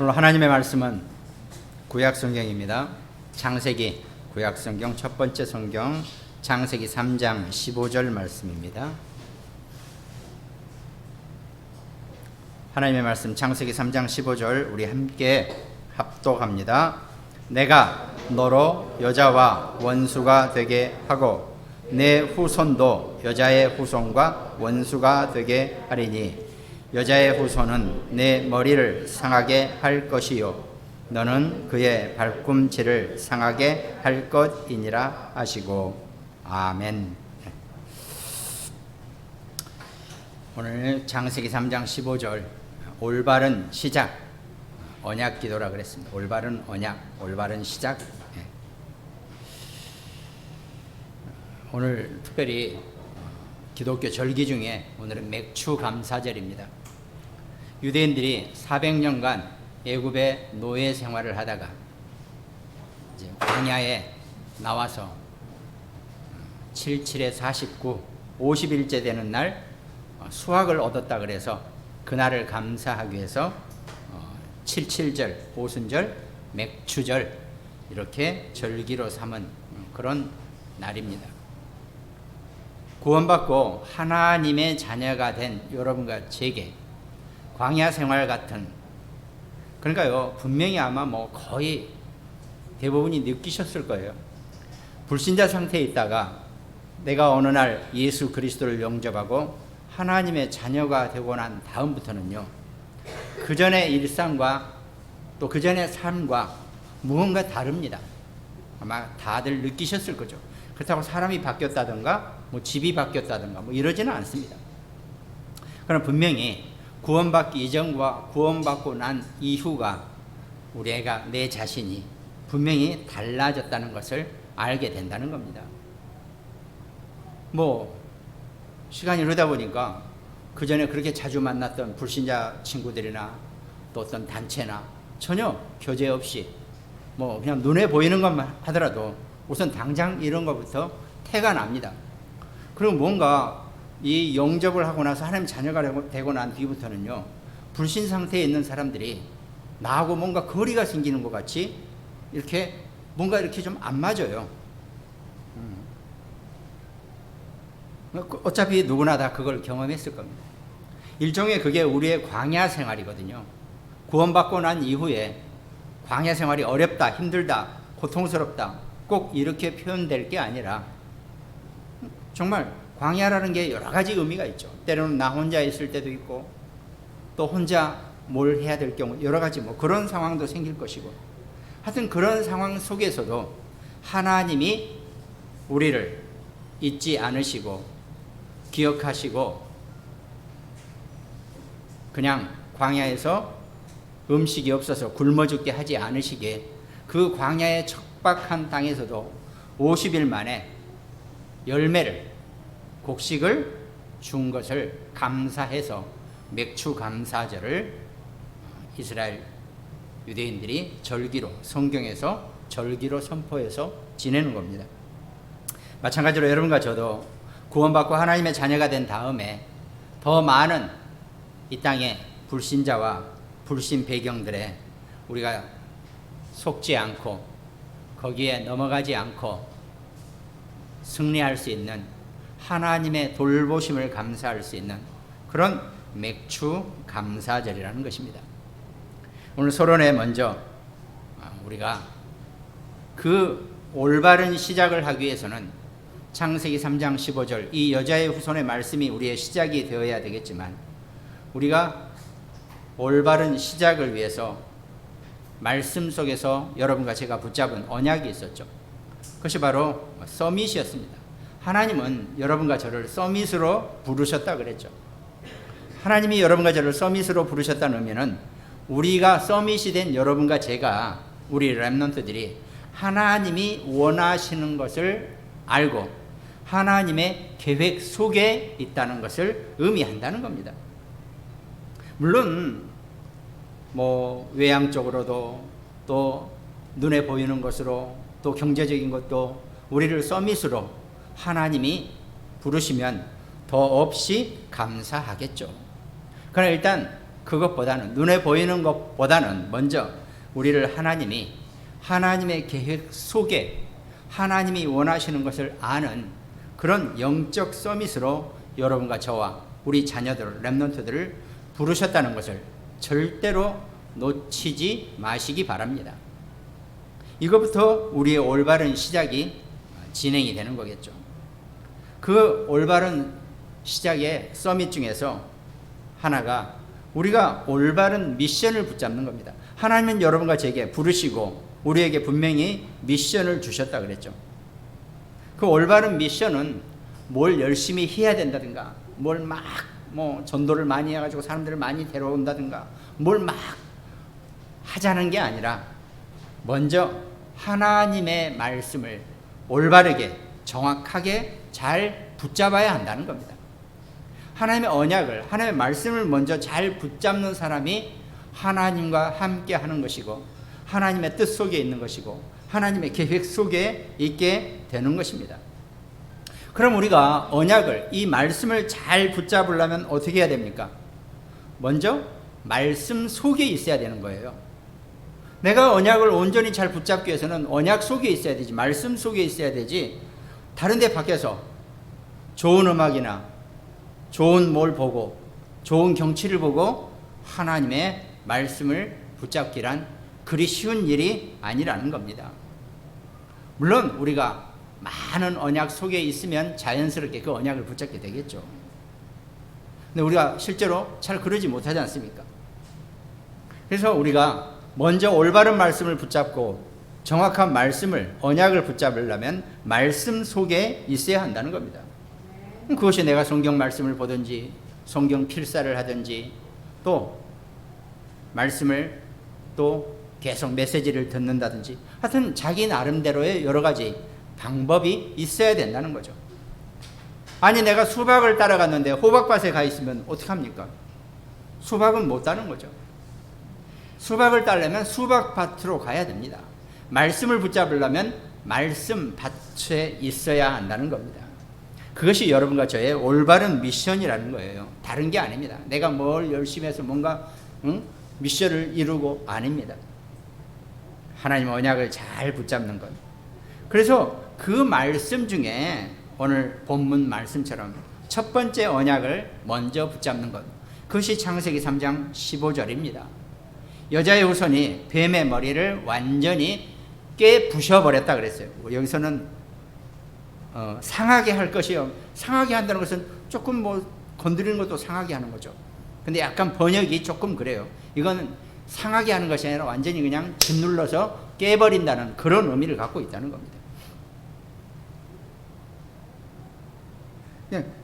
오늘 하나님의 말씀은 구약 성경입니다. 창세기 구약 성경 첫 번째 성경 창세기 3장 15절 말씀입니다. 하나님의 말씀 창세기 3장 15절 우리 함께 합독합니다. 내가 너로 여자와 원수가 되게 하고 내 후손도 여자의 후손과 원수가 되게 하리니 여자의 후손은 내 머리를 상하게 할 것이요 너는 그의 발꿈치를 상하게 할 것이니라 하시고 아멘. 오늘 창세기 3장 15절 올바른 시작 언약 기도라 그랬습니다. 올바른 언약, 올바른 시작. 오늘 특별히 기독교 절기 중에 오늘은 맥추 감사절입니다. 유대인들이 400년간 애굽의 노예 생활을 하다가 이제 광야에 나와서 77에 49, 50일째 되는 날 수확을 얻었다 그래서 그날을 감사하기 위해서 77절, 오순절, 맥추절 이렇게 절기로 삼은 그런 날입니다. 구원받고 하나님의 자녀가 된 여러분과 제게 광야 생활 같은, 그러니까요 분명히 아마 거의 대부분이 느끼셨을 거예요. 불신자 상태에 있다가 내가 어느 날 예수 그리스도를 영접하고 하나님의 자녀가 되고 난 다음부터는요 그 전의 일상과 또 그 전의 삶과 무언가 다릅니다. 아마 다들 느끼셨을 거죠. 그렇다고 사람이 바뀌었다든가 집이 바뀌었다든가 이러지는 않습니다. 그러나 분명히 구원받기 이전과 구원받고 난 이후가 우리가 내 자신이 분명히 달라졌다는 것을 알게 된다는 겁니다. 시간이 흐르다 보니까 그 전에 그렇게 자주 만났던 불신자 친구들이나 또 어떤 단체나 전혀 교제 없이 그냥 눈에 보이는 것만 하더라도 우선 당장 이런 것부터 태가 납니다. 그리고 뭔가 이 영접을 하고 나서 하나님 자녀가 되고 난 뒤부터는요 불신 상태에 있는 사람들이 나하고 뭔가 거리가 생기는 것 같이 이렇게 뭔가 이렇게 좀 안 맞아요. 어차피 누구나 다 그걸 경험했을 겁니다. 일종의 그게 우리의 광야 생활이거든요. 구원받고 난 이후에 광야 생활이 어렵다, 힘들다, 고통스럽다 꼭 이렇게 표현될 게 아니라 정말 광야라는 게 여러 가지 의미가 있죠. 때로는 나 혼자 있을 때도 있고 또 혼자 뭘 해야 될 경우 여러 가지 그런 상황도 생길 것이고 하여튼 그런 상황 속에서도 하나님이 우리를 잊지 않으시고 기억하시고 그냥 광야에서 음식이 없어서 굶어 죽게 하지 않으시게 그 광야의 척박한 땅에서도 50일 만에 열매를 곡식을 준 것을 감사해서 맥추 감사절을 이스라엘 유대인들이 절기로 성경에서 절기로 선포해서 지내는 겁니다. 마찬가지로 여러분과 저도 구원받고 하나님의 자녀가 된 다음에 더 많은 이 땅의 불신자와 불신 배경들에 우리가 속지 않고 거기에 넘어가지 않고 승리할 수 있는 하나님의 돌보심을 감사할 수 있는 그런 맥추 감사절이라는 것입니다. 오늘 서론에 먼저 우리가 그 올바른 시작을 하기 위해서는 창세기 3장 15절 이 여자의 후손의 말씀이 우리의 시작이 되어야 되겠지만 우리가 올바른 시작을 위해서 말씀 속에서 여러분과 제가 붙잡은 언약이 있었죠. 그것이 바로 서밋이었습니다. 하나님은 여러분과 저를 서밋으로 부르셨다 그랬죠. 하나님이 여러분과 저를 서밋으로 부르셨다는 의미는 우리가 서밋이 된 여러분과 제가 우리 렘넌트들이 하나님이 원하시는 것을 알고 하나님의 계획 속에 있다는 것을 의미한다는 겁니다. 물론 외향적으로도 또 눈에 보이는 것으로 또 경제적인 것도 우리를 서밋으로 하나님이 부르시면 더 없이 감사하겠죠. 그러나 일단 그것보다는, 눈에 보이는 것보다는 먼저 우리를 하나님의 계획 속에 하나님이 원하시는 것을 아는 그런 영적 서밋으로 여러분과 저와 우리 자녀들, 렘넌트들을 부르셨다는 것을 절대로 놓치지 마시기 바랍니다. 이것부터 우리의 올바른 시작이 진행이 되는 거겠죠. 그 올바른 시작의 서밋 중에서 하나가 우리가 올바른 미션을 붙잡는 겁니다. 하나님은 여러분과 제게 부르시고 우리에게 분명히 미션을 주셨다 그랬죠. 그 올바른 미션은 뭘 열심히 해야 된다든가, 뭘 막 전도를 많이 해가지고 사람들을 많이 데려온다든가, 뭘 막 하자는 게 아니라 먼저 하나님의 말씀을 올바르게 정확하게 잘 붙잡아야 한다는 겁니다. 하나님의 언약을, 하나님의 말씀을 먼저 잘 붙잡는 사람이 하나님과 함께 하는 것이고 하나님의 뜻 속에 있는 것이고 하나님의 계획 속에 있게 되는 것입니다. 그럼 우리가 언약을, 이 말씀을 잘 붙잡으려면 어떻게 해야 됩니까? 먼저 말씀 속에 있어야 되는 거예요. 내가 언약을 온전히 잘 붙잡기 위해서는 언약 속에 있어야 되지, 말씀 속에 있어야 되지, 다른 데 밖에서 좋은 음악이나 좋은 뭘 보고 좋은 경치를 보고 하나님의 말씀을 붙잡기란 그리 쉬운 일이 아니라는 겁니다. 물론 우리가 많은 언약 속에 있으면 자연스럽게 그 언약을 붙잡게 되겠죠. 근데 우리가 실제로 잘 그러지 못하지 않습니까? 그래서 우리가 먼저 올바른 말씀을 붙잡고 정확한 말씀을, 언약을 붙잡으려면 말씀 속에 있어야 한다는 겁니다. 그것이 내가 성경 말씀을 보든지 성경 필사를 하든지 또 말씀을 또 계속 메시지를 듣는다든지 하여튼 자기 나름대로의 여러 가지 방법이 있어야 된다는 거죠. 아니 내가 수박을 따라갔는데 호박밭에 가 있으면 어떡합니까? 수박은 못 따는 거죠. 수박을 따려면 수박밭으로 가야 됩니다. 말씀을 붙잡으려면 말씀 밭에 있어야 한다는 겁니다. 그것이 여러분과 저의 올바른 미션이라는 거예요. 다른 게 아닙니다. 내가 뭘 열심히 해서 뭔가 미션을 이루고 아닙니다. 하나님의 언약을 잘 붙잡는 것. 그래서 그 말씀 중에 오늘 본문 말씀처럼 첫 번째 언약을 먼저 붙잡는 것. 그것이 창세기 3장 15절입니다. 여자의 후손이 뱀의 머리를 완전히 깨부셔버렸다 그랬어요. 여기서는 상하게 할 것이요. 상하게 한다는 것은 조금 건드리는 것도 상하게 하는 거죠. 근데 약간 번역이 조금 그래요. 이건 상하게 하는 것이 아니라 완전히 그냥 짓눌러서 깨버린다는 그런 의미를 갖고 있다는 겁니다.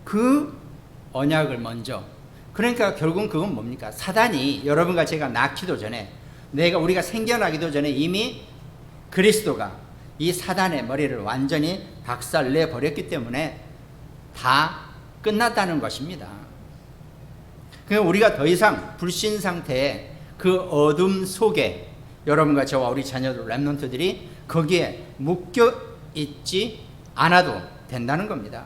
그 언약을 먼저, 그러니까 결국은 그건 뭡니까? 사단이 여러분과 제가 낳기도 전에, 우리가 생겨나기도 전에 이미 그리스도가 이 사단의 머리를 완전히 박살내 버렸기 때문에 다 끝났다는 것입니다. 그러니까 우리가 더 이상 불신 상태에 그 어둠 속에 여러분과 저와 우리 자녀들, 렘넌트들이 거기에 묶여 있지 않아도 된다는 겁니다.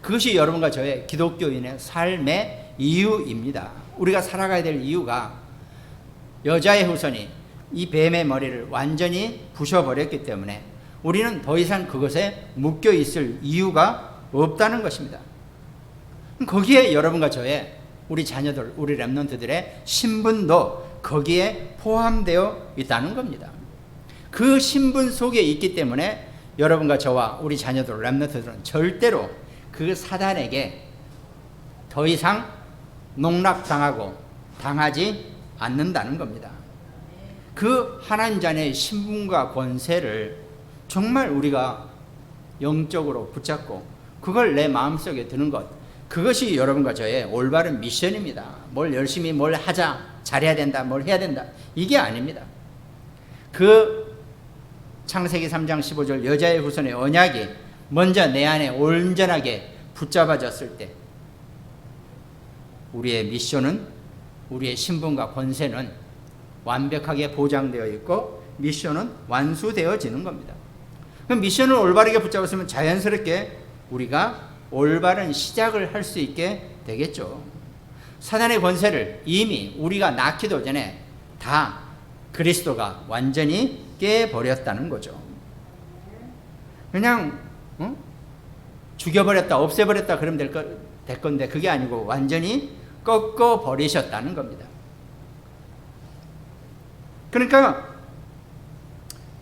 그것이 여러분과 저의 기독교인의 삶의 이유입니다. 우리가 살아가야 될 이유가 여자의 후손이 이 뱀의 머리를 완전히 부셔버렸기 때문에 우리는 더 이상 그것에 묶여 있을 이유가 없다는 것입니다. 거기에 여러분과 저의, 우리 자녀들, 우리 렘넌트들의 신분도 거기에 포함되어 있다는 겁니다. 그 신분 속에 있기 때문에 여러분과 저와 우리 자녀들, 렘넌트들은 절대로 그 사단에게 더 이상 농락당하고 당하지 않는다는 겁니다. 그 하나님 자녀의 신분과 권세를 정말 우리가 영적으로 붙잡고 그걸 내 마음속에 드는 것, 그것이 여러분과 저의 올바른 미션입니다. 뭘 열심히 뭘 하자, 잘해야 된다, 뭘 해야 된다, 이게 아닙니다. 그 창세기 3장 15절 여자의 후손의 언약이 먼저 내 안에 온전하게 붙잡아졌을 때 우리의 미션은, 우리의 신분과 권세는 완벽하게 보장되어 있고 미션은 완수되어지는 겁니다. 그럼 미션을 올바르게 붙잡았으면 자연스럽게 우리가 올바른 시작을 할 수 있게 되겠죠. 사단의 권세를 이미 우리가 낳기도 전에 다 그리스도가 완전히 깨버렸다는 거죠. 그냥 죽여버렸다, 없애버렸다 그러면 될 건데 그게 아니고 완전히 꺾어버리셨다는 겁니다. 그러니까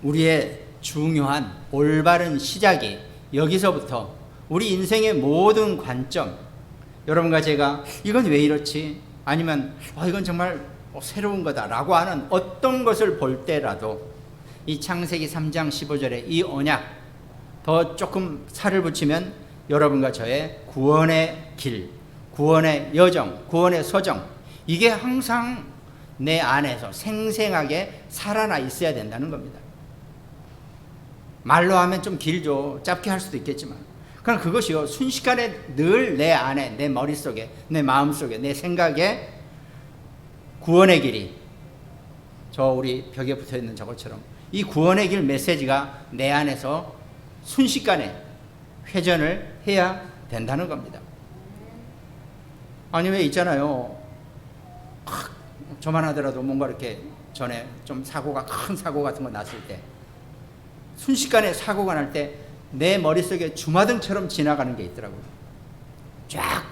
우리의 중요한 올바른 시작이 여기서부터 우리 인생의 모든 관점, 여러분과 제가 이건 왜 이렇지? 아니면 이건 정말 새로운 거다라고 하는 어떤 것을 볼 때라도 이 창세기 3장 15절에 이 언약 더 조금 살을 붙이면 여러분과 저의 구원의 길, 구원의 여정, 구원의 서정, 이게 항상 내 안에서 생생하게 살아나 있어야 된다는 겁니다. 말로 하면 좀 길죠. 짧게 할 수도 있겠지만 그럼 그것이요 순식간에 늘 내 안에, 내 머릿속에, 내 마음속에, 내 생각에 구원의 길이 저 우리 벽에 붙어있는 저것처럼 이 구원의 길 메시지가 내 안에서 순식간에 회전을 해야 된다는 겁니다. 아니 왜 있잖아요, 저만 하더라도 뭔가 이렇게 전에 좀 사고가, 큰 사고 같은 거 났을 때 순식간에 사고가 날 때 내 머릿속에 주마등처럼 지나가는 게 있더라고요. 쫙.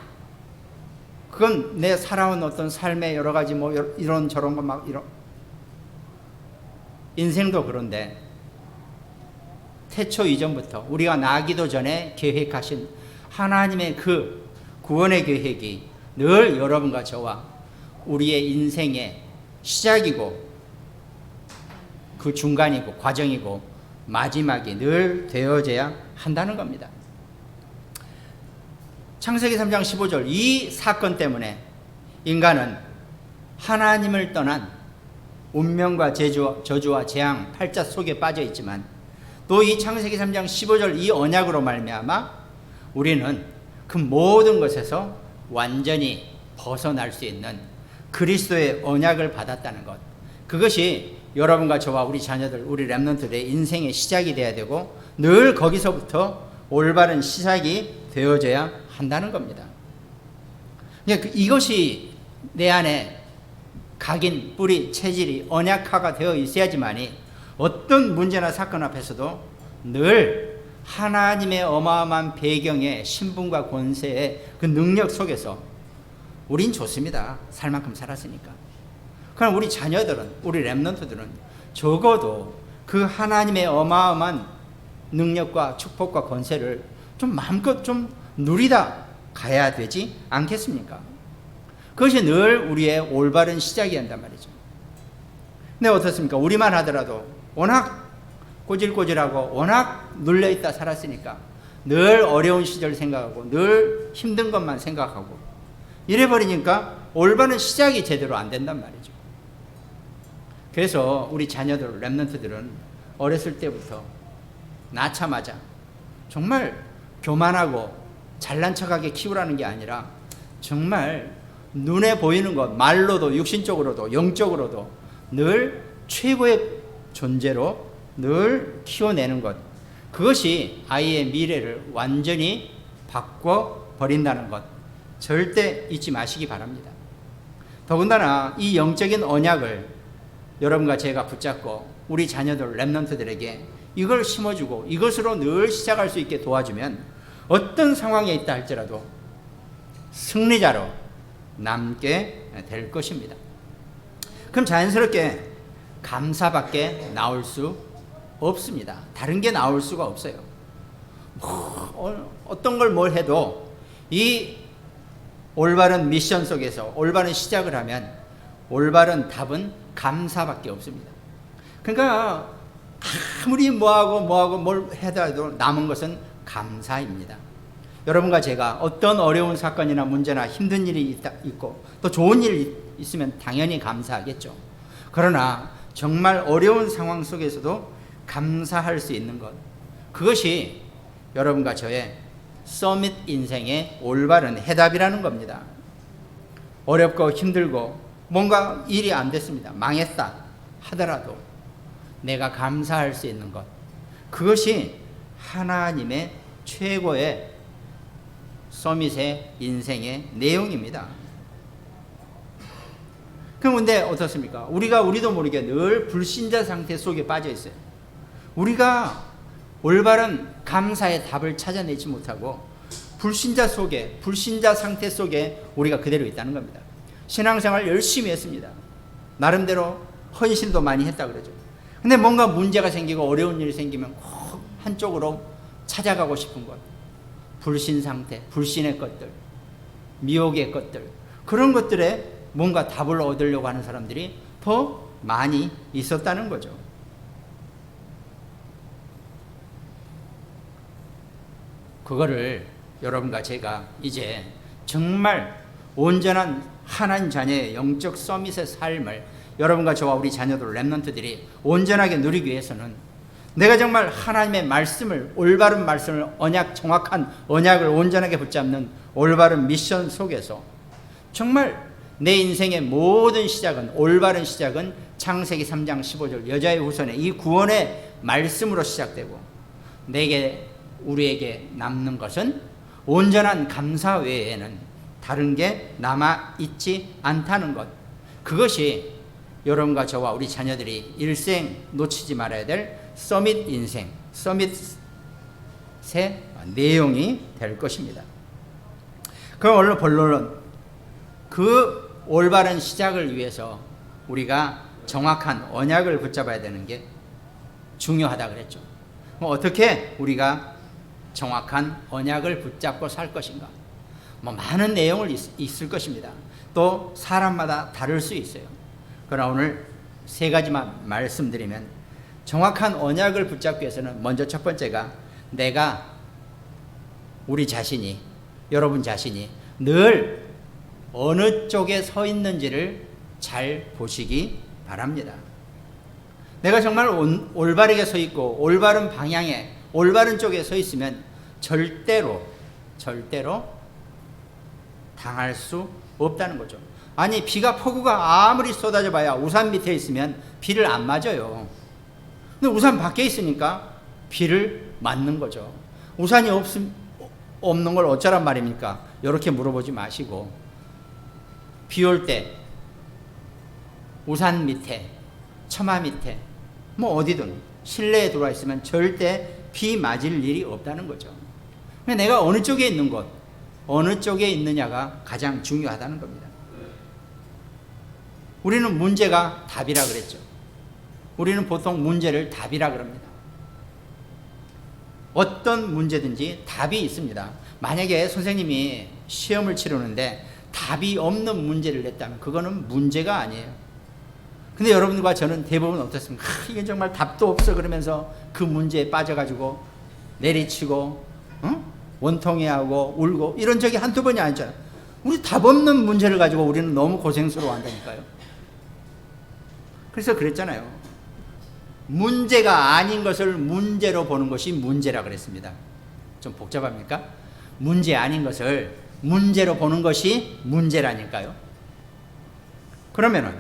그건 내 살아온 어떤 삶의 여러 가지 뭐 이런 저런 거 막 이런. 인생도 그런데 태초 이전부터 우리가 나기도 전에 계획하신 하나님의 그 구원의 계획이 늘 여러분과 저와 우리의 인생의 시작이고 그 중간이고 과정이고 마지막이 늘 되어져야 한다는 겁니다. 창세기 3장 15절 이 사건 때문에 인간은 하나님을 떠난 운명과 저주와 재앙 팔자 속에 빠져 있지만 또 이 창세기 3장 15절 이 언약으로 말미암아 우리는 그 모든 것에서 완전히 벗어날 수 있는 그리스도의 언약을 받았다는 것, 그것이 여러분과 저와 우리 자녀들, 우리 렘넌트들의 인생의 시작이 돼야 되고 늘 거기서부터 올바른 시작이 되어져야 한다는 겁니다. 이것이 내 안에 각인, 뿌리, 체질이 언약화가 되어 있어야지만이 어떤 문제나 사건 앞에서도 늘 하나님의 어마어마한 배경의 신분과 권세의 그 능력 속에서 우린 좋습니다. 살 만큼 살았으니까. 그럼 우리 자녀들은, 우리 렘넌트들은 적어도 그 하나님의 어마어마한 능력과 축복과 권세를 좀 마음껏 좀 누리다 가야 되지 않겠습니까? 그것이 늘 우리의 올바른 시작이 된단 말이죠. 근데 어떻습니까? 우리만 하더라도 워낙 꼬질꼬질하고 워낙 눌려있다 살았으니까 늘 어려운 시절 생각하고 늘 힘든 것만 생각하고 이래버리니까 올바른 시작이 제대로 안 된단 말이죠. 그래서 우리 자녀들, 렘넌트들은 어렸을 때부터 낳자마자 정말 교만하고 잘난 척하게 키우라는 게 아니라 정말 눈에 보이는 것, 말로도 육신적으로도 영적으로도 늘 최고의 존재로 늘 키워내는 것, 그것이 아이의 미래를 완전히 바꿔버린다는 것 절대 잊지 마시기 바랍니다. 더군다나 이 영적인 언약을 여러분과 제가 붙잡고 우리 자녀들, 렘넌트들에게 이걸 심어주고 이것으로 늘 시작할 수 있게 도와주면 어떤 상황에 있다 할지라도 승리자로 남게 될 것입니다. 그럼 자연스럽게 감사밖에 나올 수 없습니다. 다른 게 나올 수가 없어요. 어떤 걸 뭘 해도 이 올바른 미션 속에서 올바른 시작을 하면 올바른 답은 감사밖에 없습니다. 그러니까 아무리 뭐하고 뭘 하더라도 남은 것은 감사입니다. 여러분과 제가 어떤 어려운 사건이나 문제나 힘든 일이 있고 또 좋은 일이 있으면 당연히 감사하겠죠. 그러나 정말 어려운 상황 속에서도 감사할 수 있는 것, 그것이 여러분과 저의 서밋 인생의 올바른 해답이라는 겁니다. 어렵고 힘들고 뭔가 일이 안 됐습니다. 망했다 하더라도 내가 감사할 수 있는 것, 그것이 하나님의 최고의 서밋의 인생의 내용입니다. 그런데 어떻습니까? 우리도 모르게 늘 불신자 상태 속에 빠져 있어요. 우리가 올바른 감사의 답을 찾아내지 못하고 불신자 상태 속에 우리가 그대로 있다는 겁니다. 신앙생활 열심히 했습니다. 나름대로 헌신도 많이 했다 그러죠. 근데 뭔가 문제가 생기고 어려운 일이 생기면 꼭 한쪽으로 찾아가고 싶은 것, 불신 상태, 불신의 것들, 미혹의 것들, 그런 것들에 뭔가 답을 얻으려고 하는 사람들이 더 많이 있었다는 거죠. 그거를 여러분과 제가 이제 정말 온전한 하나님 자녀의 영적 서밋의 삶을 여러분과 저와 우리 자녀들 렘넌트들이 온전하게 누리기 위해서는 내가 정말 하나님의 말씀을, 올바른 말씀을, 정확한 언약을 온전하게 붙잡는 올바른 미션 속에서 정말 내 인생의 모든 시작은, 올바른 시작은 창세기 3장 15절 여자의 후손의 이 구원의 말씀으로 시작되고, 우리에게 남는 것은 온전한 감사 외에는 다른 게 남아있지 않다는 것. 그것이 여러분과 저와 우리 자녀들이 일생 놓치지 말아야 될 서밋 인생, 서밋의 내용이 될 것입니다. 그럼 본론은 그 올바른 시작을 위해서 우리가 정확한 언약을 붙잡아야 되는 게 중요하다 그랬죠. 어떻게 우리가 정확한 언약을 붙잡고 살 것인가? 많은 내용을 있을 것입니다. 또 사람마다 다를 수 있어요. 그러나 오늘 세 가지만 말씀드리면, 정확한 언약을 붙잡기 위해서는 먼저 첫 번째가 우리 자신이, 여러분 자신이 늘 어느 쪽에 서 있는지를 잘 보시기 바랍니다. 내가 정말 올바르게 서 있고 올바른 방향에, 올바른 쪽에 서 있으면 절대로 당할 수 없다는 거죠. 아니, 폭우가 아무리 쏟아져 봐야 우산 밑에 있으면 비를 안 맞아요. 근데 우산 밖에 있으니까 비를 맞는 거죠. 우산이 없는 걸 어쩌란 말입니까? 이렇게 물어보지 마시고, 비 올 때 우산 밑에, 처마 밑에, 어디든 실내에 들어와 있으면 절대 비 맞을 일이 없다는 거죠. 내가 어느 쪽에 있는 것, 어느 쪽에 있느냐가 가장 중요하다는 겁니다. 우리는 문제가 답이라 그랬죠. 우리는 보통 문제를 답이라 그럽니다. 어떤 문제든지 답이 있습니다. 만약에 선생님이 시험을 치르는데 답이 없는 문제를 냈다면 그거는 문제가 아니에요. 근데 여러분과 저는 대부분 어떻습니까? 이게 정말 답도 없어 그러면서 그 문제에 빠져가지고 내리치고 원통해하고 울고 이런 적이 한두 번이 아니잖아요. 우리 답 없는 문제를 가지고 우리는 너무 고생스러워 한다니까요. 그래서 그랬잖아요. 문제가 아닌 것을 문제로 보는 것이 문제라 그랬습니다. 좀 복잡합니까? 문제 아닌 것을 문제로 보는 것이 문제라니까요. 그러면은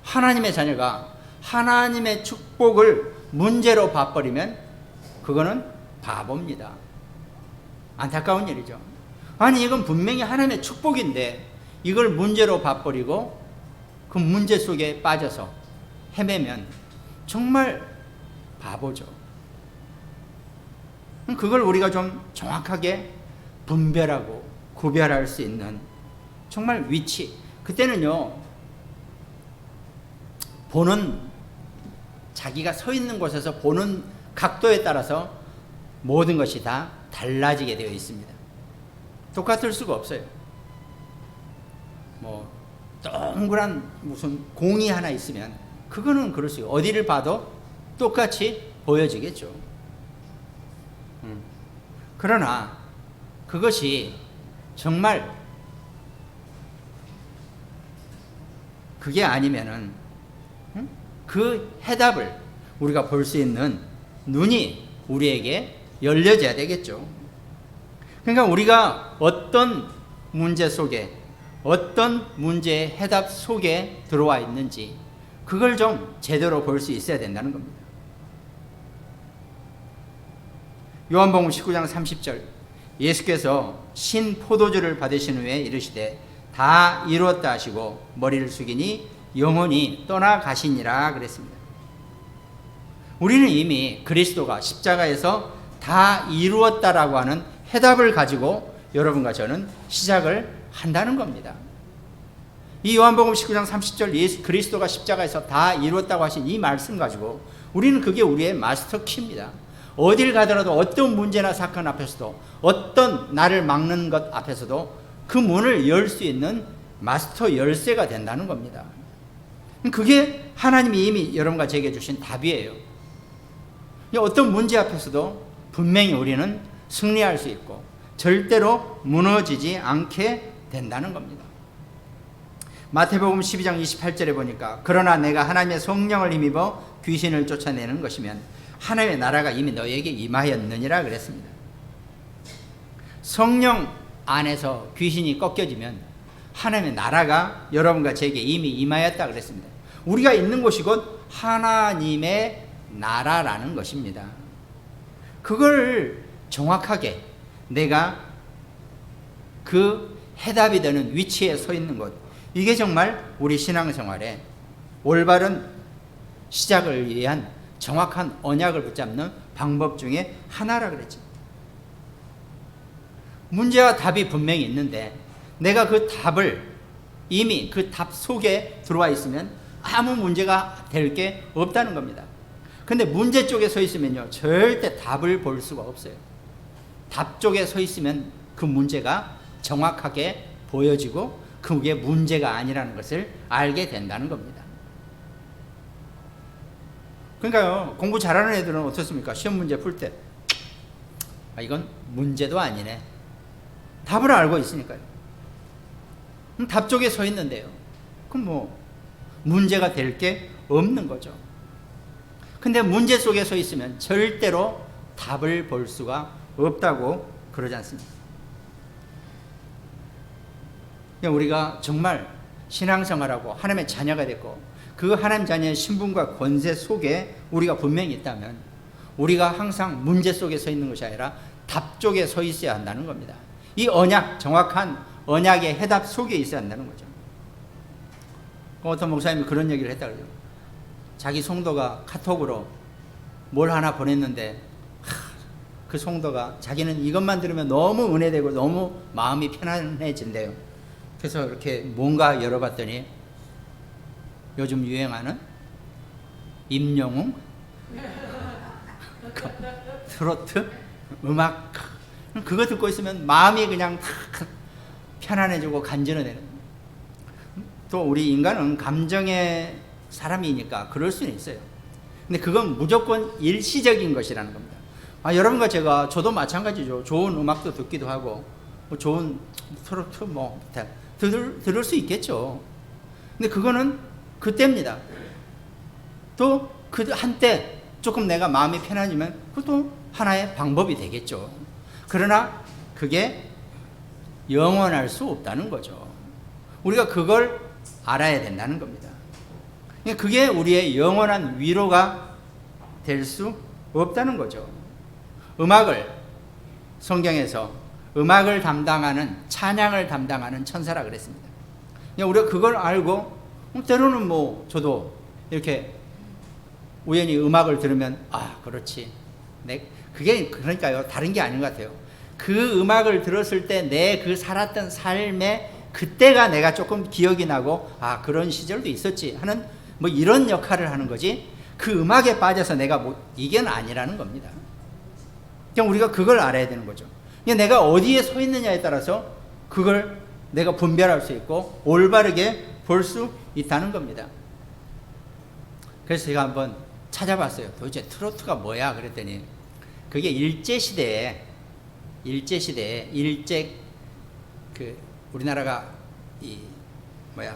하나님의 자녀가 하나님의 축복을 문제로 봐버리면 그거는 바보입니다. 안타까운 일이죠. 아니, 이건 분명히 하나님의 축복인데 이걸 문제로 봐버리고 그 문제 속에 빠져서 헤매면 정말 바보죠. 그걸 우리가 좀 정확하게 분별하고 구별할 수 있는 정말 위치, 그때는요, 자기가 서 있는 곳에서 보는 각도에 따라서 모든 것이 다 달라지게 되어 있습니다. 똑같을 수가 없어요. 동그란 무슨 공이 하나 있으면 그거는 그럴 수 있어요. 어디를 봐도 똑같이 보여지겠죠. 그러나 그것이 정말 그게 아니면은 그 해답을 우리가 볼 수 있는 눈이 우리에게 열려져야 되겠죠. 그러니까 우리가 어떤 문제 속에, 어떤 문제의 해답 속에 들어와 있는지 그걸 좀 제대로 볼 수 있어야 된다는 겁니다. 요한복음 19장 30절, 예수께서 신 포도주를 받으신 후에 이르시되 다 이루었다 하시고 머리를 숙이니 영혼이 떠나가시니라 그랬습니다. 우리는 이미 그리스도가 십자가에서 다 이루었다라고 하는 해답을 가지고 여러분과 저는 시작을 한다는 겁니다. 이 요한복음 19장 30절 예수 그리스도가 십자가에서 다 이루었다고 하신 이 말씀 가지고 우리는 그게 우리의 마스터 키입니다. 어딜 가더라도 어떤 문제나 사건 앞에서도 어떤 나를 막는 것 앞에서도 그 문을 열 수 있는 마스터 열쇠가 된다는 겁니다. 그게 하나님이 이미 여러분과 제게 주신 답이에요. 어떤 문제 앞에서도 분명히 우리는 승리할 수 있고 절대로 무너지지 않게 된다는 겁니다. 마태복음 12장 28절에 보니까 그러나 내가 하나님의 성령을 힘입어 귀신을 쫓아내는 것이면 하나님의 나라가 이미 너에게 임하였느니라 그랬습니다. 성령 안에서 귀신이 꺾여지면 하나님의 나라가 여러분과 제게 이미 임하였다 그랬습니다. 우리가 있는 곳이 곧 하나님의 나라라는 것입니다. 그걸 정확하게 내가 그 해답이 되는 위치에 서 있는 것, 이게 정말 우리 신앙생활에 올바른 시작을 위한 정확한 언약을 붙잡는 방법 중에 하나라 그랬죠. 문제와 답이 분명히 있는데 내가 그 답을 이미 그 답 속에 들어와 있으면 아무 문제가 될 게 없다는 겁니다. 근데 문제 쪽에 서 있으면요 절대 답을 볼 수가 없어요. 답 쪽에 서 있으면 그 문제가 정확하게 보여지고 그게 문제가 아니라는 것을 알게 된다는 겁니다. 그러니까요 공부 잘하는 애들은 어떻습니까? 시험 문제 풀 때 이건 문제도 아니네, 답을 알고 있으니까요. 답 쪽에 서 있는데요 그럼 뭐 문제가 될 게 없는 거죠. 근데 문제 속에 서 있으면 절대로 답을 볼 수가 없다고 그러지 않습니까? 우리가 정말 신앙생활하고 하나님의 자녀가 됐고 그 하나님 자녀의 신분과 권세 속에 우리가 분명히 있다면 우리가 항상 문제 속에 서 있는 것이 아니라 답 쪽에 서 있어야 한다는 겁니다. 이 언약, 정확한 언약의 해답 속에 있어야 한다는 거죠. 어떤 목사님이 그런 얘기를 했다 그러죠. 자기 성도가 카톡으로 뭘 하나 보냈는데 그 성도가 자기는 이것만 들으면 너무 은혜되고 너무 마음이 편안해진대요. 그래서 이렇게 뭔가 열어봤더니 요즘 유행하는 임영웅 트로트 음악, 그거 듣고 있으면 마음이 그냥 편안해지고 간지러내는. 또 우리 인간은 감정의 사람이니까 그럴 수는 있어요. 근데 그건 무조건 일시적인 것이라는 겁니다. 여러분과 저도 마찬가지죠. 좋은 음악도 듣기도 하고 뭐 좋은 트로트 들을 수 있겠죠. 근데 그거는 그때입니다. 또 그 한때 조금 내가 마음이 편해지면 그것도 하나의 방법이 되겠죠. 그러나 그게 영원할 수 없다는 거죠. 우리가 그걸 알아야 된다는 겁니다. 그게 우리의 영원한 위로가 될 수 없다는 거죠. 음악을 성경에서 음악을 담당하는, 찬양을 담당하는 천사라 그랬습니다. 우리가 그걸 알고 때로는 저도 이렇게 우연히 음악을 들으면 그렇지. 그게 그러니까요 다른 게 아닌 것 같아요. 그 음악을 들었을 때 내 그 살았던 삶의 그때가 내가 조금 기억이 나고 그런 시절도 있었지 하는 이런 역할을 하는 거지, 그 음악에 빠져서 내가 이게 아니라는 겁니다. 그냥 우리가 그걸 알아야 되는 거죠. 내가 어디에 서 있느냐에 따라서 그걸 내가 분별할 수 있고 올바르게 볼 수 있다는 겁니다. 그래서 제가 한번 찾아봤어요. 도대체 트로트가 뭐야? 그랬더니 그게 일제시대에 우리나라가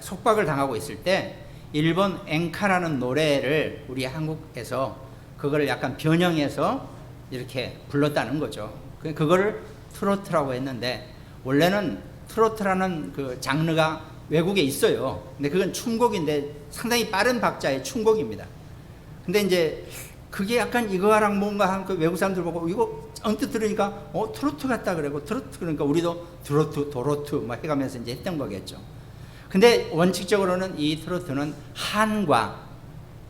속박을 당하고 있을 때 일본 엔카라는 노래를 우리 한국에서 그거를 약간 변형해서 이렇게 불렀다는 거죠. 그거를 트로트라고 했는데 원래는 트로트라는 그 장르가 외국에 있어요. 근데 그건 춤곡인데 상당히 빠른 박자의 춤곡입니다. 근데 이제 그게 약간 이거랑 뭔가 한 그 외국 사람들 보고 이거 언뜻 들으니까 트로트 같다 그러고 트로트 그러니까 우리도 트로트 도로트 막 해가면서 이제 했던 거겠죠. 근데 원칙적으로는 이 트로트는 한과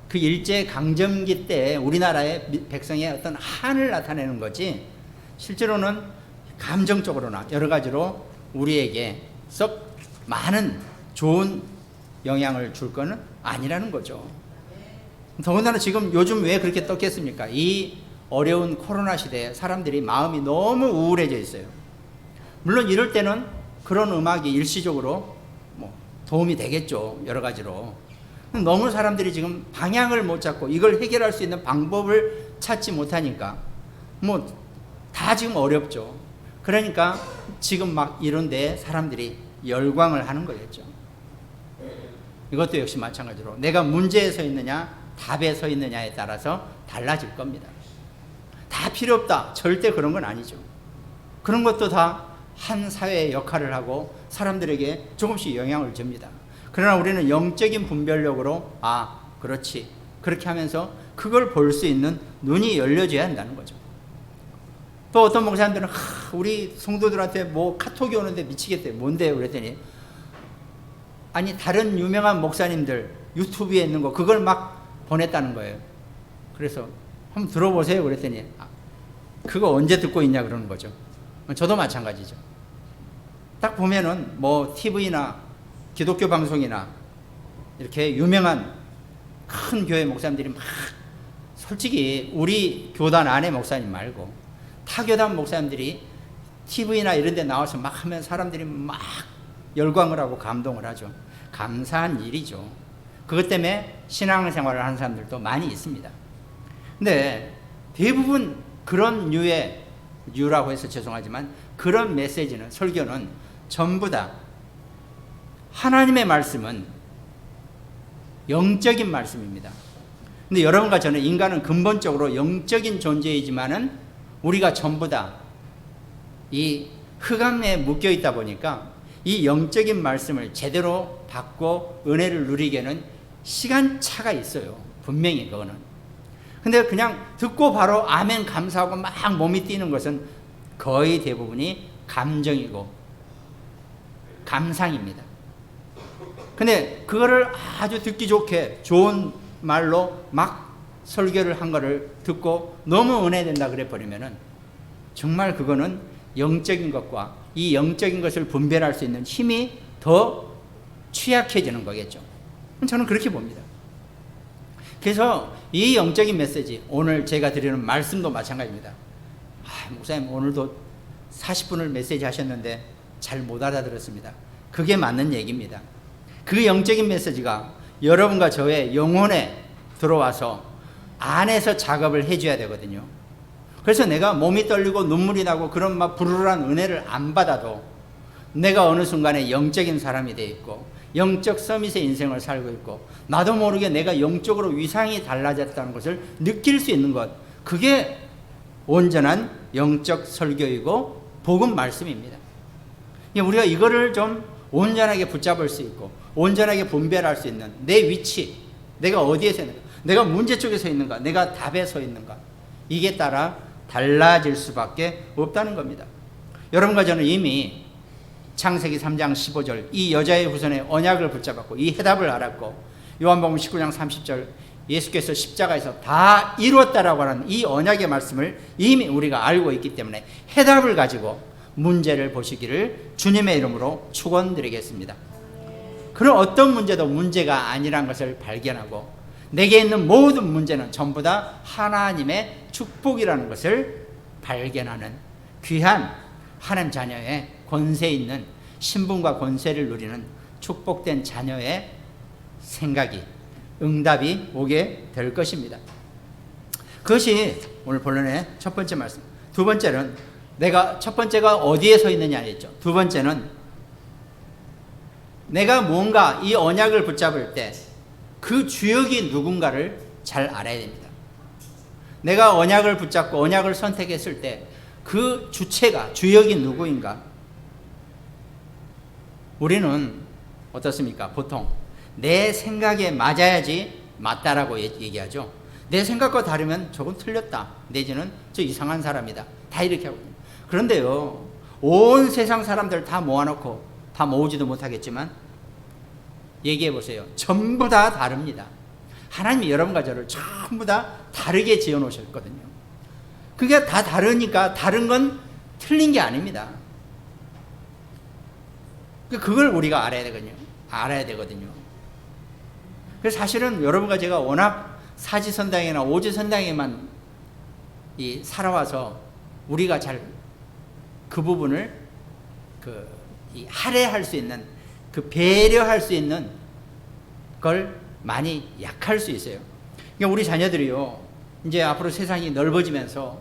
그 일제 강점기 때 우리나라의 백성의 어떤 한을 나타내는 거지 실제로는 감정적으로나 여러 가지로 우리에게 썩 많은 좋은 영향을 줄 거는 아니라는 거죠. 더군다나 지금 요즘 왜 그렇게 떴겠습니까? 이 어려운 코로나 시대에 사람들이 마음이 너무 우울해져 있어요. 물론 이럴 때는 그런 음악이 일시적으로 뭐 도움이 되겠죠. 여러 가지로. 너무 사람들이 지금 방향을 못 잡고 이걸 해결할 수 있는 방법을 찾지 못하니까 뭐 다 지금 어렵죠. 그러니까 지금 막 이런 데 사람들이 열광을 하는 거겠죠. 이것도 역시 마찬가지로 내가 문제에 서 있느냐 답에 서 있느냐에 따라서 달라질 겁니다. 다 필요 없다. 절대 그런 건 아니죠. 그런 것도 다 한 사회의 역할을 하고 사람들에게 조금씩 영향을 줍니다. 그러나 우리는 영적인 분별력으로 그렇지 그렇게 하면서 그걸 볼 수 있는 눈이 열려져야 한다는 거죠. 또 어떤 목사님들은 우리 성도들한테 뭐 카톡이 오는데 미치겠대. 뭔데요? 그랬더니 아니 다른 유명한 목사님들 유튜브에 있는 거 그걸 막 보냈다는 거예요. 그래서 한번 들어보세요. 그랬더니 그거 언제 듣고 있냐 그러는 거죠. 저도 마찬가지죠. 딱 보면은 뭐 TV나 기독교 방송이나 이렇게 유명한 큰 교회 목사님들이 막 솔직히 우리 교단 안에 목사님 말고 타교단 목사님들이 TV나 이런 데 나와서 막 하면 사람들이 막 열광을 하고 감동을 하죠. 감사한 일이죠. 그것 때문에 신앙생활을 하는 사람들도 많이 있습니다. 근데 대부분 그런 류라고 해서 죄송하지만 그런 메시지는 설교는 전부 다 하나님의 말씀은 영적인 말씀입니다. 근데 여러분과 저는 인간은 근본적으로 영적인 존재이지만은 우리가 전부 다 이 흑암에 묶여 있다 보니까 이 영적인 말씀을 제대로 받고 은혜를 누리기에는 시간차가 있어요. 분명히 그거는. 근데 그냥 듣고 바로 아멘 감사하고 막 몸이 뛰는 것은 거의 대부분이 감정이고 감상입니다. 근데 그거를 아주 듣기 좋게 좋은 말로 막 설교를 한 거를 듣고 너무 은혜된다 그래 버리면은 정말 그거는 영적인 것과 이 영적인 것을 분별할 수 있는 힘이 더 취약해지는 거겠죠. 저는 그렇게 봅니다. 그래서 이 영적인 메시지, 오늘 제가 드리는 말씀도 마찬가지입니다. 목사님 오늘도 40분을 메시지 하셨는데 잘 못 알아들었습니다. 그게 맞는 얘기입니다. 그 영적인 메시지가 여러분과 저의 영혼에 들어와서 안에서 작업을 해줘야 되거든요. 그래서 내가 몸이 떨리고 눈물이 나고 그런 막 불우한 은혜를 안 받아도 내가 어느 순간에 영적인 사람이 돼 있고 영적 서밋의 인생을 살고 있고 나도 모르게 내가 영적으로 위상이 달라졌다는 것을 느낄 수 있는 것, 그게 온전한 영적 설교이고 복음 말씀입니다. 우리가 이거를 좀 온전하게 붙잡을 수 있고 온전하게 분별할 수 있는 내 위치, 내가 어디에 서 있는가, 내가 문제 쪽에 서 있는가, 내가 답에 서 있는가, 이게 따라 달라질 수밖에 없다는 겁니다. 여러분과 저는 이미 창세기 3장 15절 이 여자의 후손의 언약을 붙잡았고 이 해답을 알았고 요한복음 19장 30절 예수께서 십자가에서 다 이루었다라고 하는 이 언약의 말씀을 이미 우리가 알고 있기 때문에 해답을 가지고 문제를 보시기를 주님의 이름으로 축원드리겠습니다. 그런 어떤 문제도 문제가 아니란 것을 발견하고 내게 있는 모든 문제는 전부 다 하나님의 축복이라는 것을 발견하는 귀한 하나님 자녀의 권세 있는 신분과 권세를 누리는 축복된 자녀의 생각이 응답이 오게 될 것입니다. 그것이 오늘 본론의 첫 번째 말씀. 두 번째는 첫 번째가 어디에 서 있느냐 했죠. 두 번째는 내가 뭔가 이 언약을 붙잡을 때 그 주역이 누군가를 잘 알아야 됩니다. 내가 언약을 붙잡고 언약을 선택했을 때 그 주체가 주역이 누구인가? 우리는 어떻습니까? 보통 내 생각에 맞아야지 맞다라고 얘기하죠. 내 생각과 다르면 저건 틀렸다, 내지는 저 이상한 사람이다, 다 이렇게 하거든요. 그런데요, 온 세상 사람들 다 모아놓고, 다 모으지도 못하겠지만 얘기해 보세요. 전부 다 다릅니다. 하나님이 여러분과 저를 전부 다 다르게 지어 놓으셨거든요. 그게 다 다르니까 다른 건 틀린 게 아닙니다. 그걸 우리가 알아야 되거든요. 그래서 사실은 여러분과 제가 워낙 사지선당이나 오지선당에만 살아와서 우리가 잘 그 부분을 할애할 수 있는, 배려할 수 있는 걸 많이 약할 수 있어요. 그러니까 우리 자녀들이요, 이제 앞으로 세상이 넓어지면서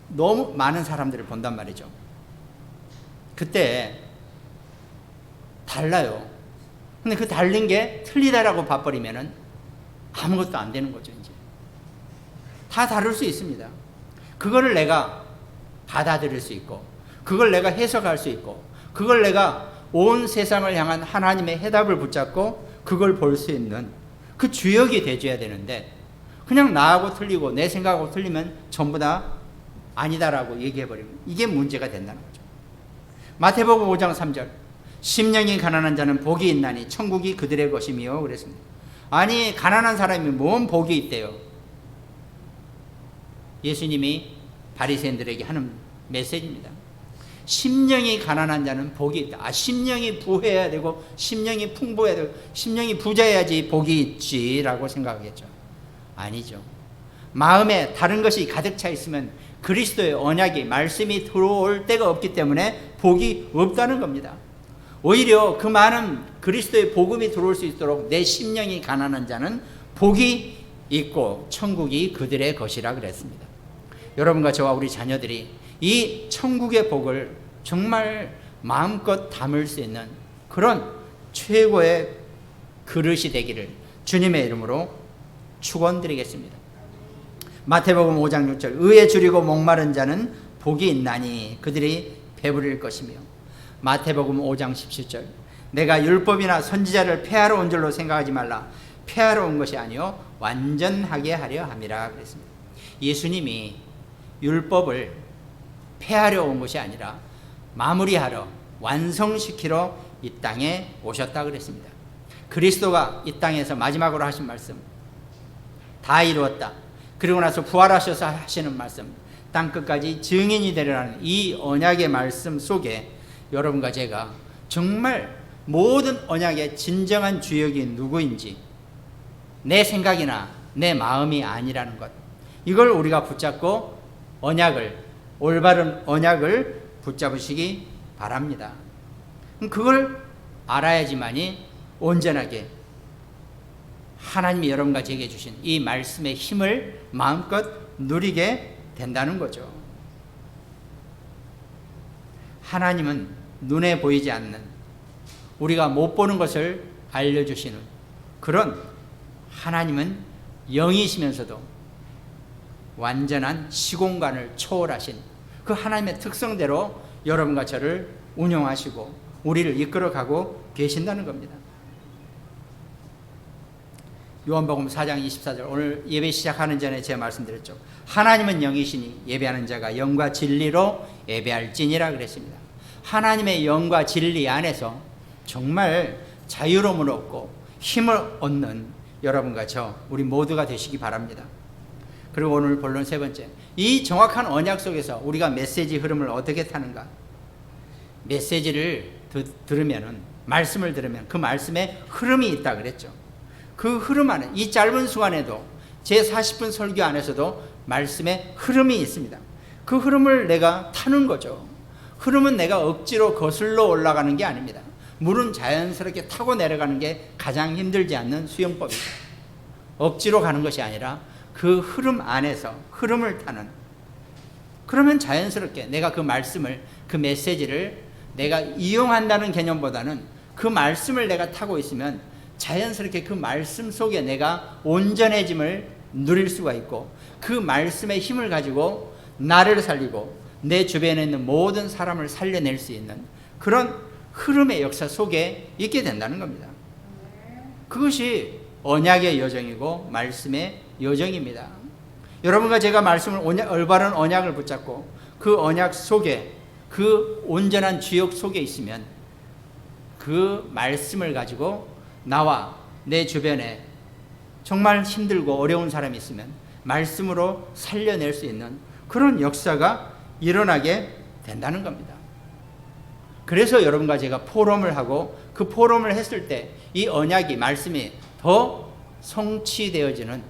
너무 많은 사람들을 본단 말이죠. 그때 달라요. 근데 그 다른 게 틀리다라고 봐버리면은 아무것도 안 되는 거죠. 이제 다 다를 수 있습니다. 그거를 내가 받아들일 수 있고, 그걸 내가 해석할 수 있고, 그걸 내가 온 세상을 향한 하나님의 해답을 붙잡고 그걸 볼 수 있는 그 주역이 되줘야 되는데, 그냥 나하고 틀리고 내 생각하고 틀리면 전부 다 아니다라고 얘기해버리면 이게 문제가 된다는 거죠. 마태복음 5장 3절, 심령이 가난한 자는 복이 있나니 천국이 그들의 것이며 그랬습니다. 아니, 가난한 사람이 뭔 복이 있대요? 예수님이 바리새인들에게 하는 메시지입니다. 심령이 가난한 자는 복이 있다. 심령이 부해야 되고, 심령이 풍부해야 되고, 심령이 부자여야지 복이 있지라고 생각하겠죠. 아니죠. 마음에 다른 것이 가득 차 있으면 그리스도의 언약이, 말씀이 들어올 데가 없기 때문에 복이 없다는 겁니다. 오히려 그 많은 그리스도의 복음이 들어올 수 있도록 내 심령이 가난한 자는 복이 있고 천국이 그들의 것이라 그랬습니다. 여러분과 저와 우리 자녀들이 이 천국의 복을 정말 마음껏 담을 수 있는 그런 최고의 그릇이 되기를 주님의 이름으로 축원드리겠습니다. 마태복음 5장 6절, 의에 줄이고 목마른 자는 복이 있나니 그들이 배부릴 것이며, 마태복음 5장 17절, 내가 율법이나 선지자를 폐하러 온 줄로 생각하지 말라. 폐하러 온 것이 아니요 완전하게 하려 함이라 그랬습니다. 예수님이 율법을 폐하려 온 것이 아니라 마무리하러, 완성시키러 이 땅에 오셨다 그랬습니다. 그리스도가 이 땅에서 마지막으로 하신 말씀, 다 이루었다. 그리고 나서 부활하셔서 하시는 말씀, 땅끝까지 증인이 되리라는 이 언약의 말씀 속에 여러분과 제가 정말 모든 언약의 진정한 주역이 누구인지, 내 생각이나 내 마음이 아니라는 것, 이걸 우리가 붙잡고 올바른 언약을 붙잡으시기 바랍니다. 그걸 알아야지만이 온전하게 하나님이 여러분과 제게 주신 이 말씀의 힘을 마음껏 누리게 된다는 거죠. 하나님은 눈에 보이지 않는, 우리가 못 보는 것을 알려주시는 그런 하나님은 영이시면서도 완전한 시공간을 초월하신 그 하나님의 특성대로 여러분과 저를 운영하시고 우리를 이끌어가고 계신다는 겁니다. 요한복음 4장 24절, 오늘 예배 시작하는 전에 제가 말씀드렸죠. 하나님은 영이시니 예배하는 자가 영과 진리로 예배할지니라 그랬습니다. 하나님의 영과 진리 안에서 정말 자유로움을 얻고 힘을 얻는 여러분과 저, 우리 모두가 되시기 바랍니다. 그리고 오늘 본론 세 번째, 이 정확한 언약 속에서 우리가 메시지 흐름을 어떻게 타는가. 메시지를 들으면은, 말씀을 들으면 그 말씀에 흐름이 있다 그랬죠. 그 흐름 안에, 이 짧은 시간에도 제 40분 설교 안에서도 말씀에 흐름이 있습니다. 그 흐름을 내가 타는 거죠. 흐름은 내가 억지로 거슬러 올라가는 게 아닙니다. 물은 자연스럽게 타고 내려가는 게 가장 힘들지 않는 수영법이죠. 억지로 가는 것이 아니라 그 흐름 안에서 흐름을 타는, 그러면 자연스럽게 내가 그 말씀을, 그 메시지를 내가 이용한다는 개념보다는 그 말씀을 내가 타고 있으면 자연스럽게 그 말씀 속에 내가 온전해짐을 누릴 수가 있고, 그 말씀의 힘을 가지고 나를 살리고 내 주변에 있는 모든 사람을 살려낼 수 있는 그런 흐름의 역사 속에 있게 된다는 겁니다. 그것이 언약의 여정이고 말씀의 여정입니다. 여러분과 제가 말씀을 올바른 언약을 붙잡고 그 언약 속에 그 온전한 주역 속에 있으면 그 말씀을 가지고 나와 내 주변에 정말 힘들고 어려운 사람이 있으면 말씀으로 살려낼 수 있는 그런 역사가 일어나게 된다는 겁니다. 그래서 여러분과 제가 포럼을 하고 그 포럼을 했을 때 이 언약이 말씀이 더 성취되어지는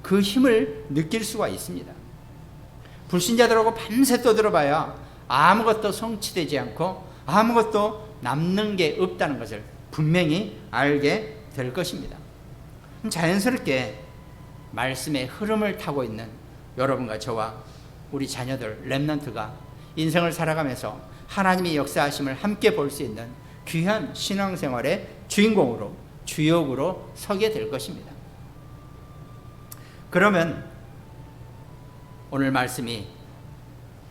그 힘을 느낄 수가 있습니다. 불신자들하고 밤새 떠들어봐야 아무것도 성취되지 않고 아무것도 남는 게 없다는 것을 분명히 알게 될 것입니다. 자연스럽게 말씀의 흐름을 타고 있는 여러분과 저와 우리 자녀들 렘넌트가 인생을 살아가면서 하나님의 역사하심을 함께 볼 수 있는 귀한 신앙생활의 주인공으로 주역으로 서게 될 것입니다. 그러면 오늘 말씀이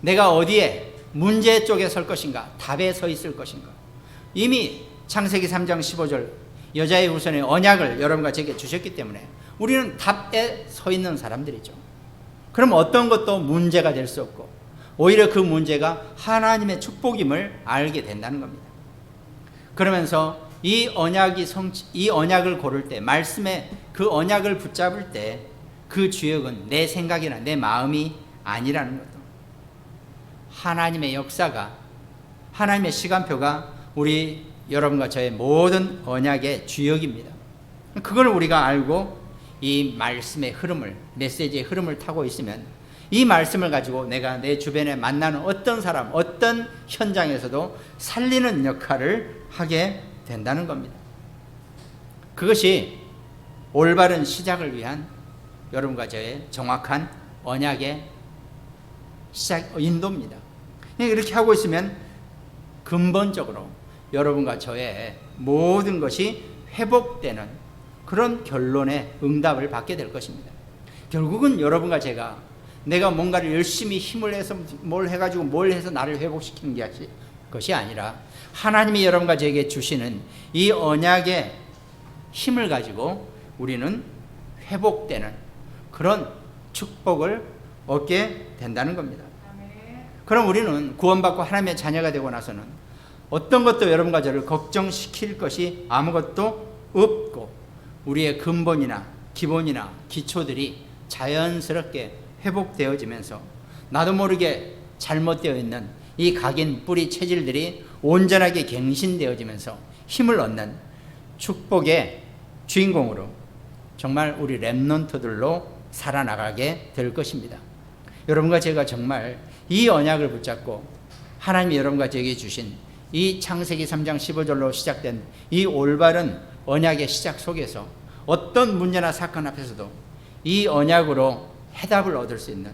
내가 어디에 문제 쪽에 설 것인가, 답에 서 있을 것인가. 이미 창세기 3장 15절 여자의 후손의 언약을 여러분과 제게 주셨기 때문에 우리는 답에 서 있는 사람들이죠. 그럼 어떤 것도 문제가 될 수 없고 오히려 그 문제가 하나님의 축복임을 알게 된다는 겁니다. 그러면서 이 언약을 고를 때, 말씀에 그 언약을 붙잡을 때 그 주역은 내 생각이나 내 마음이 아니라는 것도, 하나님의 역사가, 하나님의 시간표가 우리 여러분과 저의 모든 언약의 주역입니다. 그걸 우리가 알고 이 말씀의 흐름을, 메시지의 흐름을 타고 있으면 이 말씀을 가지고 내가 내 주변에 만나는 어떤 사람, 어떤 현장에서도 살리는 역할을 하게 된다는 겁니다. 그것이 올바른 시작을 위한 여러분과 저의 정확한 언약의 시작, 인도입니다. 이렇게 하고 있으면 근본적으로 여러분과 저의 모든 것이 회복되는 그런 결론의 응답을 받게 될 것입니다. 결국은 여러분과 제가 내가 뭔가를 열심히 힘을 해서 뭘 해가지고 뭘 해서 나를 회복시키는 것이 아니라 하나님이 여러분과 저에게 주시는 이 언약의 힘을 가지고 우리는 회복되는 그런 축복을 얻게 된다는 겁니다. 그럼 우리는 구원받고 하나님의 자녀가 되고 나서는 어떤 것도 여러분과 저를 걱정시킬 것이 아무것도 없고 우리의 근본이나 기본이나 기초들이 자연스럽게 회복되어지면서 나도 모르게 잘못되어 있는 이 각인 뿌리 체질들이 온전하게 갱신되어지면서 힘을 얻는 축복의 주인공으로 정말 우리 렘넌트들로 살아나가게 될 것입니다. 여러분과 제가 정말 이 언약을 붙잡고 하나님이 여러분과 저에게 주신 이 창세기 3장 15절로 시작된 이 올바른 언약의 시작 속에서 어떤 문제나 사건 앞에서도 이 언약으로 해답을 얻을 수 있는,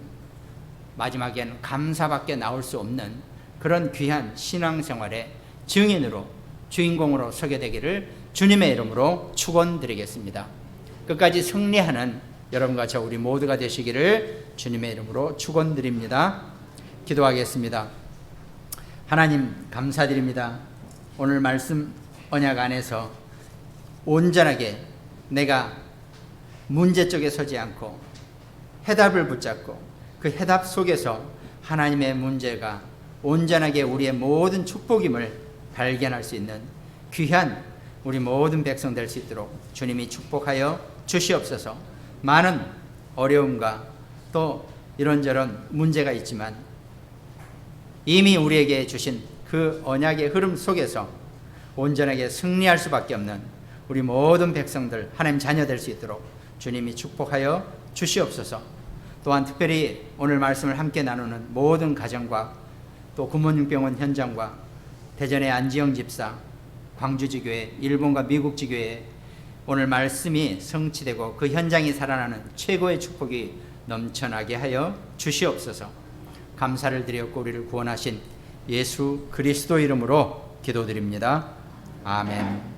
마지막엔 감사밖에 나올 수 없는 그런 귀한 신앙생활의 증인으로, 주인공으로 서게 되기를 주님의 이름으로 축원드리겠습니다. 끝까지 승리하는 여러분과 저 우리 모두가 되시기를 주님의 이름으로 축원드립니다. 기도하겠습니다. 하나님 감사드립니다. 오늘 말씀 언약 안에서 온전하게 내가 문제 쪽에 서지 않고 해답을 붙잡고 그 해답 속에서 하나님의 문제가 온전하게 우리의 모든 축복임을 발견할 수 있는 귀한 우리 모든 백성 될 수 있도록 주님이 축복하여 주시옵소서. 많은 어려움과 또 이런저런 문제가 있지만 이미 우리에게 주신 그 언약의 흐름 속에서 온전하게 승리할 수밖에 없는 우리 모든 백성들, 하나님 자녀 될 수 있도록 주님이 축복하여 주시옵소서. 또한 특별히 오늘 말씀을 함께 나누는 모든 가정과 또 구몬육병원 현장과 대전의 안지영 집사, 광주지교회, 일본과 미국 지교회 오늘 말씀이 성취되고 그 현장이 살아나는 최고의 축복이 넘쳐나게 하여 주시옵소서. 감사를 드렸고 우리를 구원하신 예수 그리스도 이름으로 기도드립니다. 아멘.